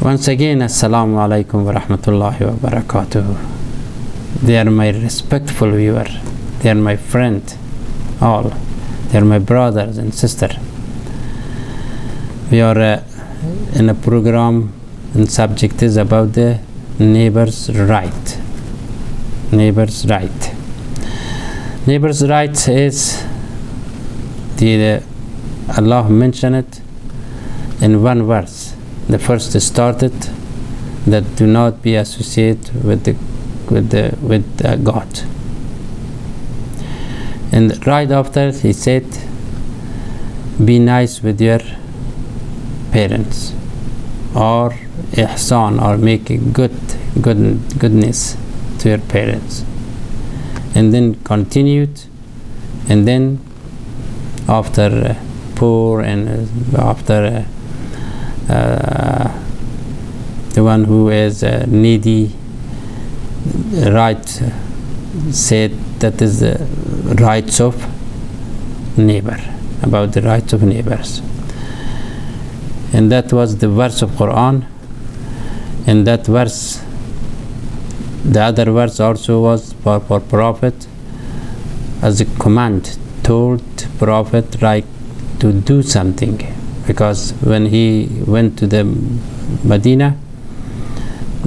Once again, Assalamu alaikum wa rahmatullahi wa barakatuh. They are my respectful viewer. They are my friend. All. They are my brothers and sisters. We are in a program and subject is about the neighbor's right. Neighbor's right. Neighbor's right is Allah mentioned it in one verse. The first started that do not be associated with God. And right after he said, be nice with your parents, or ihsan, or make a goodness to your parents. And then continued, and then after poor and after the one who is needy, right, said that is the rights of neighbor, about the rights of neighbors. And that was the verse of Quran. And that verse, the other verse also was for Prophet, as a command, told Prophet right to do something. Because when he went to the Medina,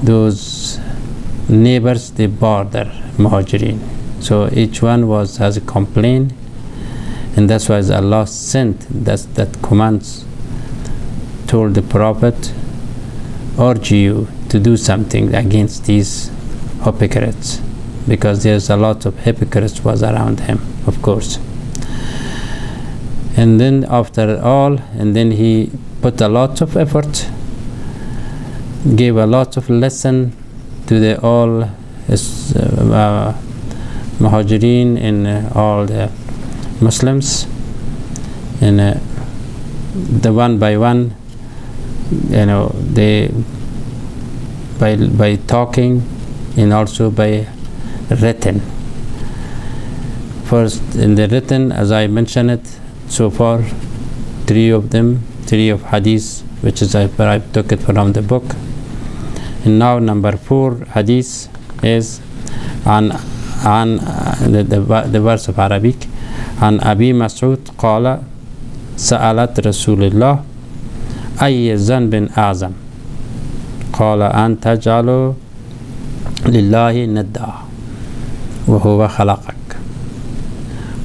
those neighbors, they border Muhajirin. So each one has a complaint, and that's why Allah sent that commands, told the Prophet, urge you to do something against these hypocrites, because there's a lot of hypocrites was around him, of course. And then after all, and then he put a lot of effort, gave a lot of lesson to the all Muhajirin and all the Muslims, and the one by one, they by talking and also by written. First in the written, as I mentioned it, so far, three of hadith, which is I took it from the book. And now number 4 hadith is on the verse of Arabic. عن أبي مسعود قال سألت رسول الله أي ذنب أعظم قال أن تجعل لله ندا وهو خلقك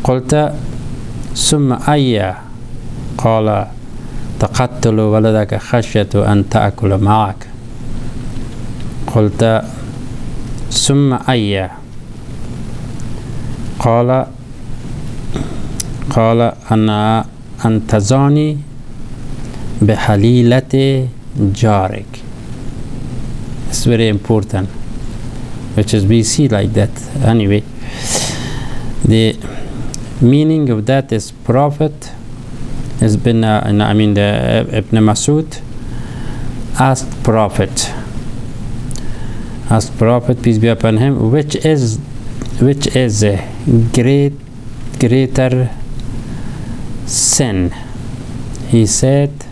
قلت ثم أي قال تقتل ولدك خشية أن تأكل معك قلت ثم أي قال أن تزاني بحليلة جارك. It's very important, which is we see like that. Anyway, the meaning of that is Prophet has been the Ibn Masud asked Prophet, peace be upon him, which is a greater sin. He said,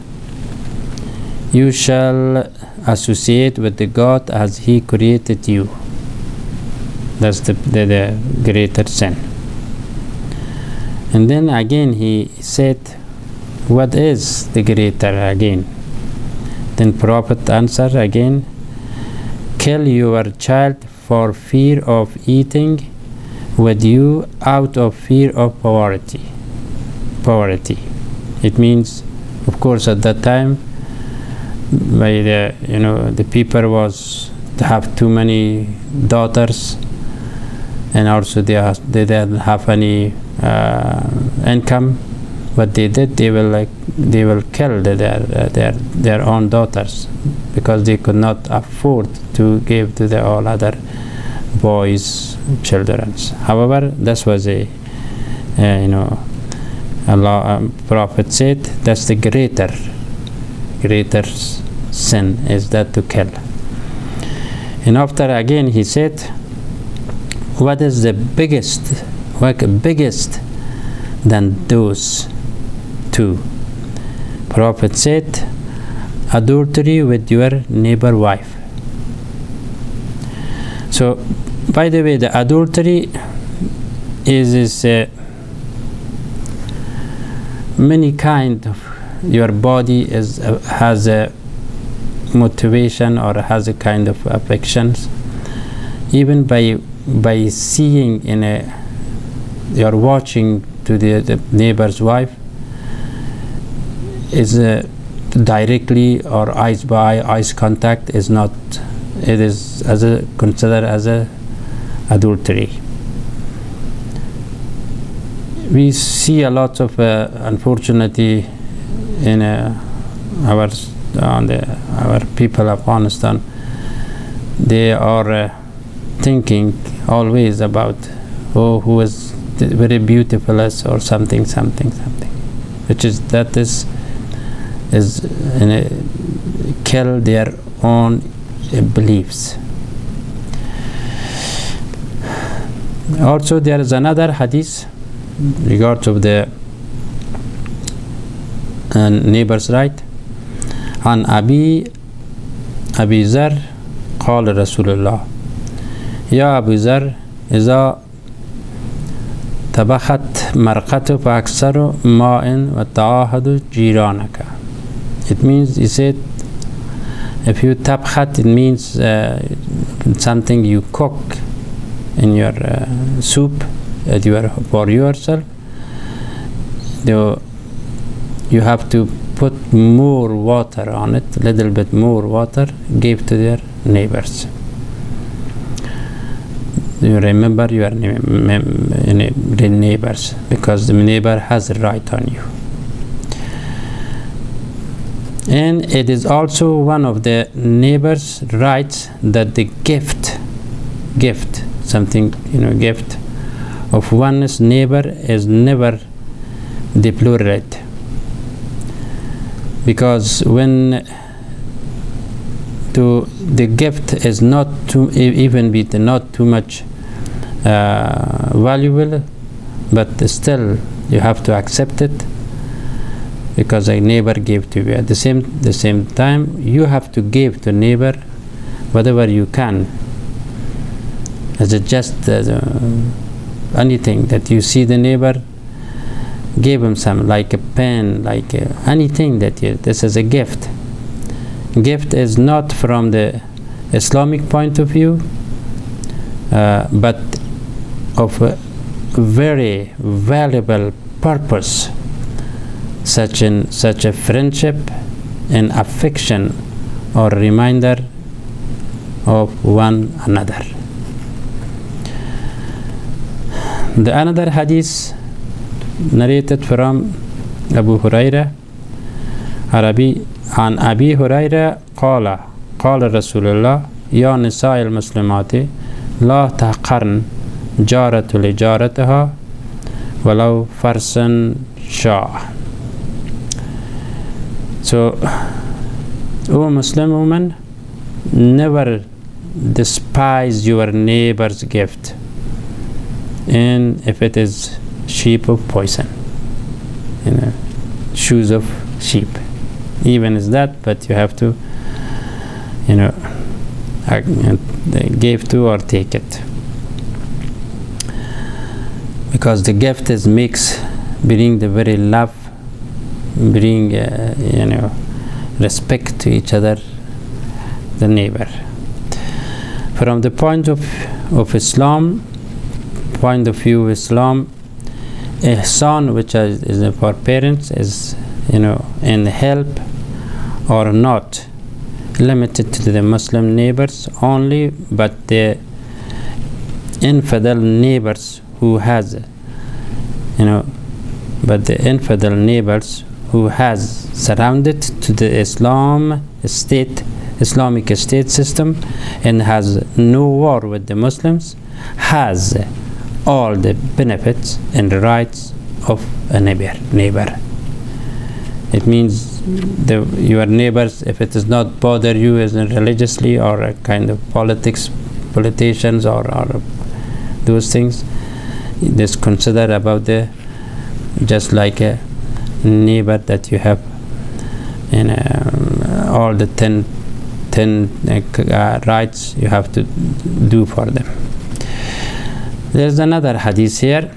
you shall associate with the God as he created you. That's the greater sin. And then again he said, what is the greater again? Then Prophet answered again, kill your child for fear of eating with you out of fear of poverty. It means, of course, at that time, by the people was to have too many daughters, and also they didn't have any income. What they did, they will kill their own daughters, because they could not afford to give to the all other boys, children. However, this was Allah Prophet said that's the greater sin is that to kill. And after again he said, what is the biggest than those two? Prophet said, adultery with your neighbor wife. So, by the way, the adultery is many kind of, your body has a motivation or has a kind of affections. Even by seeing you're watching to the neighbor's wife, is directly or eyes contact is not, it is considered as a adultery. We see a lot of unfortunately in our people of Afghanistan. They are thinking always about who is very beautiful or something, which is kill their own beliefs. Also, there is another hadith regards of the neighbor's right. عن أبي ذر قال رسول الله يا أبي ذر إذا طبخت مرقة فأكثر ماء وتعاهد جيرانك. It means, he said, if you tabkhat, it means something you cook in your soup for yourself. You have to put more water on it, little bit more water, give to their neighbors. You remember your neighbors, because the neighbor has a right on you. And it is also one of the neighbor's rights that the gift of one's neighbor is never deplored, because when the gift is not not too much valuable, but still you have to accept it, because a neighbor gave to you. At the same time, you have to give to neighbor whatever you can, as anything that you see the neighbor, give him some, like a pen, like anything this is a gift. Gift is not from the Islamic point of view, but of a very valuable purpose, such a friendship and affection, or reminder of one another. The another hadith narrated from Abu Huraira, عن أبي هريرة قال رسول الله يا نساء المسلمات لا تحقرن جارة لجارتها ولو فرسا شاء. So, O Muslim woman, never despise your neighbor's gift, and if it is sheep of poison, shoes of sheep, even is that, but you have to give to or take it, because the gift is bring the very love, bring respect to each other, the neighbor. From the point of Islam, ihsan, which is for parents, is in help or not limited to the Muslim neighbors only, but the infidel neighbors who has surrounded to the Islamic state system and has no war with the Muslims, has all the benefits and the rights of a neighbor. It means your neighbors, if it does not bother you as religiously or a kind of politicians or those things, just consider about just like a neighbor that you have all the 10 rights you have to do for them. There's another hadith here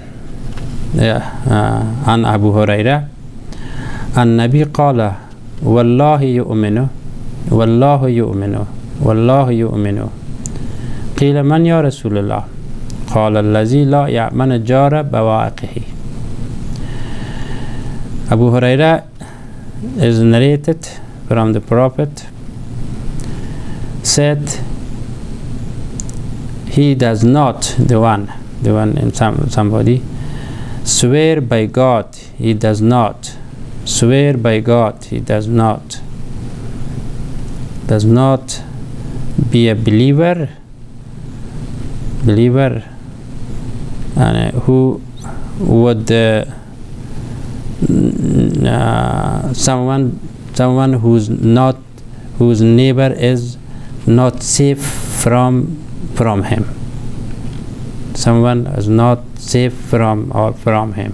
عن أبو هريرة النبي قال والله يؤمن والله يؤمن والله يؤمن قيل من يا رسول الله قال الذي لا يأمن جار بوائقه. Abu Huraira is narrated from the Prophet said he does not, the one in somebody, swear by God he does not, swear by God he does not be a believer who would someone whose neighbor is not safe from him. Someone is not safe from him,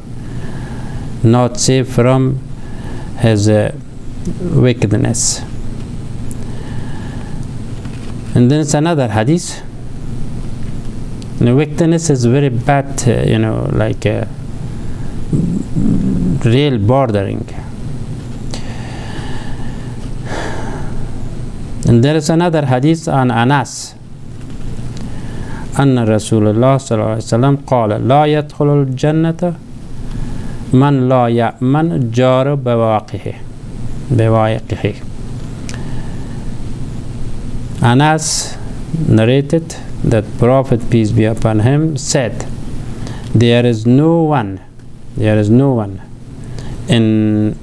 not safe from his wickedness. And then it's another hadith. The wickedness is very bad, like real bordering. And there is another hadith on Anas أن رسول الله صلى الله عليه وسلم قال لا يدخل الجنة من لا يأمن جار بوائقه. Anas narrated that Prophet, peace be upon him, said, there is no one in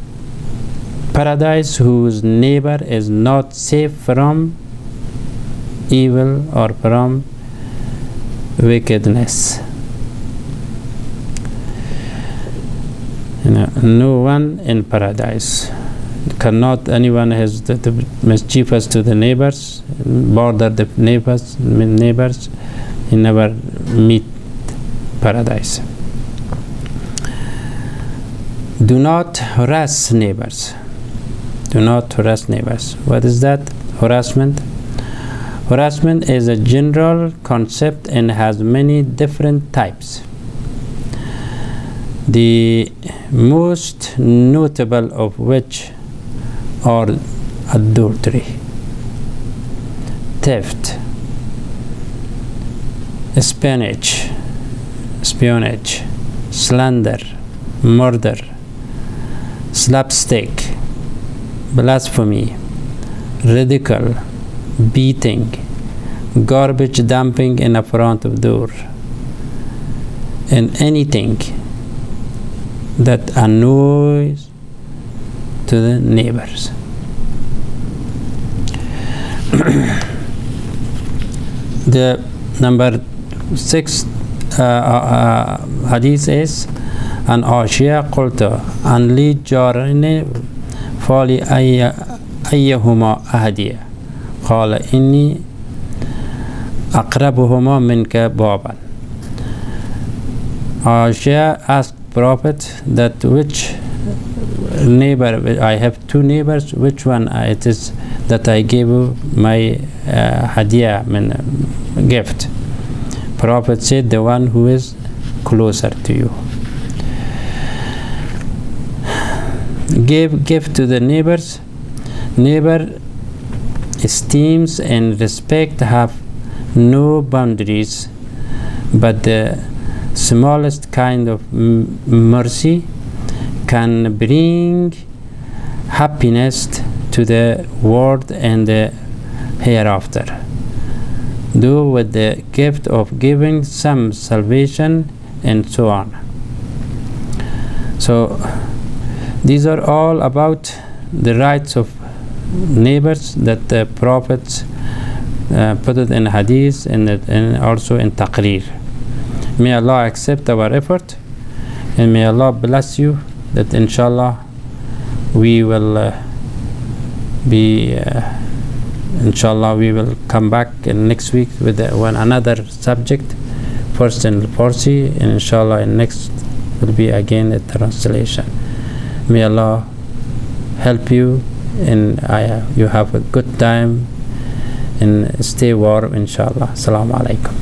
paradise whose neighbor is not safe from evil or from wickedness. No one in paradise. Anyone has the mischievous to the neighbors, border the neighbors, he never meet paradise. Do not harass neighbors. Do not harass neighbors. What is that? Harassment? Harassment is a general concept and has many different types. The most notable of which are adultery, theft, espionage, slander, murder, slapstick, blasphemy, ridicule, beating, garbage dumping in a front of door, and anything that annoys to the neighbors. The number 6 hadith is an Ashia قلت أن لي جارين فالي أيهما أهدي قال إني أقربهما منك بابا. Ashia asked Prophet that which neighbor, I have 2 neighbors, which one it is that I gave my hadiyah, gift. Prophet said the one who is closer to you. Give gift to the neighbors. Neighbor esteems and respect have no boundaries, but the smallest kind of mercy can bring happiness to the world and the hereafter. Do with the gift of giving some salvation and so on. So these are all about the rights of neighbors that the prophets put it in hadith and also in taqreer. May Allah accept our effort, and may Allah bless you that inshallah we will we will come back next week with another subject, first in Farsi, and inshallah next will be again a translation. May Allah help you and you have a good time and stay warm inshallah. Assalamu alaikum.